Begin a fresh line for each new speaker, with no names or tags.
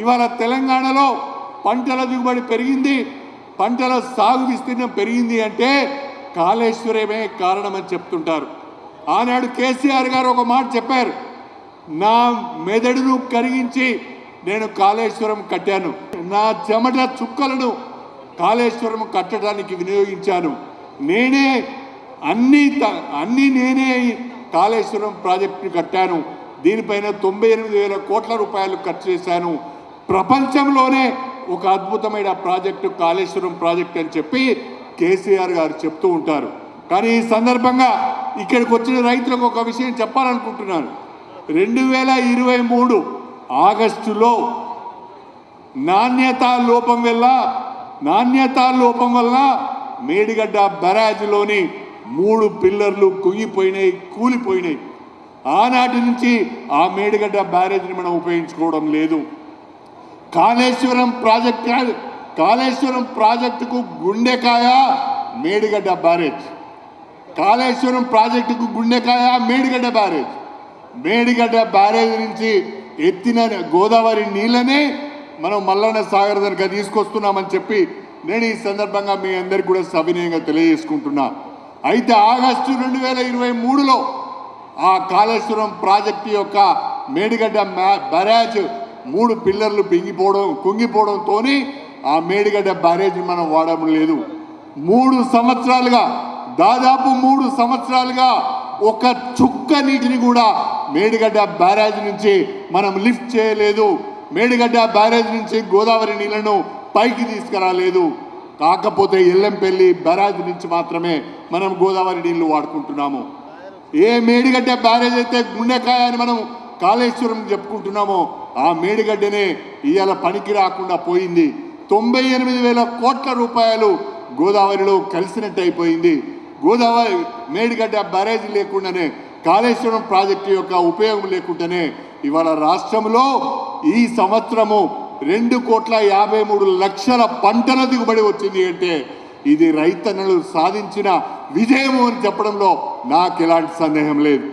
ఇవాళ తెలంగాణలో పంటల దిగుబడి పెరిగింది, పంటల సాగు విస్తీర్ణం పెరిగింది అంటే కాళేశ్వరమే కారణమని చెప్తుంటారు. ఆనాడు కేసీఆర్ గారు ఒక మాట చెప్పారు, నా మెదడును కరిగించి నేను కాళేశ్వరం కట్టాను, నా చెమట చుక్కలను కాళేశ్వరం కట్టడానికి వినియోగించాను, నేనే అన్ని నేనే కాళేశ్వరం ప్రాజెక్టును కట్టాను, దీనిపైన 98,000 కోట్ల రూపాయలు ఖర్చు చేశాను, ప్రపంచంలోనే ఒక అద్భుతమైన ప్రాజెక్టు కాళేశ్వరం ప్రాజెక్ట్ అని చెప్పి కేసీఆర్ గారు చెప్తూ ఉంటారు. కానీ ఈ సందర్భంగా ఇక్కడికి వచ్చిన రైతులకు ఒక విషయం చెప్పాలనుకుంటున్నాను. 2023 ఆగస్టులో నాణ్యతా లోపం వల్ల మేడిగడ్డ బ్యారేజ్లోని 3 పిల్లర్లు కుంగిపోయినాయి, కూలిపోయినాయి. ఆనాటి నుంచి ఆ మేడిగడ్డ బ్యారేజ్ని మనం ఉపయోగించుకోవడం లేదు. కాళేశ్వరం ప్రాజెక్టుకు గుండెకాయ మేడిగడ్డ బ్యారేజ్, కాళేశ్వరం ప్రాజెక్టుకు గుండెకాయ మేడిగడ్డ బ్యారేజ్. మేడిగడ్డ బ్యారేజ్ నుంచి ఎత్తిన గోదావరి నీళ్ళనే మనం మల్లన్న సాగర్ దగ్గర తీసుకొస్తున్నామని చెప్పి నేను ఈ సందర్భంగా మీ అందరికీ కూడా సవినయంగా తెలియజేసుకుంటున్నా. అయితే ఆగస్టు 2023లో ఆ కాళేశ్వరం ప్రాజెక్టు యొక్క మేడిగడ్డ బ్యారేజ్ 3 పిల్లర్లు కుంగిపోవడంతో ఆ మేడిగడ్డ బ్యారేజ్ మనం వాడడం లేదు. 3 సంవత్సరాలుగా, దాదాపు 3 సంవత్సరాలుగా ఒక చుక్క నీటిని కూడా మేడిగడ్డ బ్యారేజ్ నుంచి మనం లిఫ్ట్ చేయలేదు. మేడిగడ్డ బ్యారేజ్ నుంచి గోదావరి నీళ్లను పైకి తీసుకురాలేదు. కాకపోతే ఎల్లంపల్లి బ్యారేజ్ నుంచి మాత్రమే మనం గోదావరి నీళ్లు వాడుకుంటున్నాము. ఏ మేడిగడ్డ బ్యారేజ్ అయితే గుండెకాయ అని మనం కాళేశ్వరం చెప్పుకుంటున్నామో ఆ మేడిగడ్డనే ఇవాళ పనికి రాకుండా పోయింది. 98,000 కోట్ల రూపాయలు గోదావరిలో కలిసినట్టు అయిపోయింది. గోదావరి మేడిగడ్డ బ్యారేజ్ లేకుండానే, కాళేశ్వరం ప్రాజెక్టు యొక్క ఉపయోగం లేకుండానే ఇవాళ రాష్ట్రంలో ఈ సంవత్సరము 2,53,00,000 పంటల దిగుబడి వచ్చింది అంటే ఇది రైతన్నలు సాధించిన విజయము అని చెప్పడంలో నాకు ఎలాంటి సందేహం లేదు.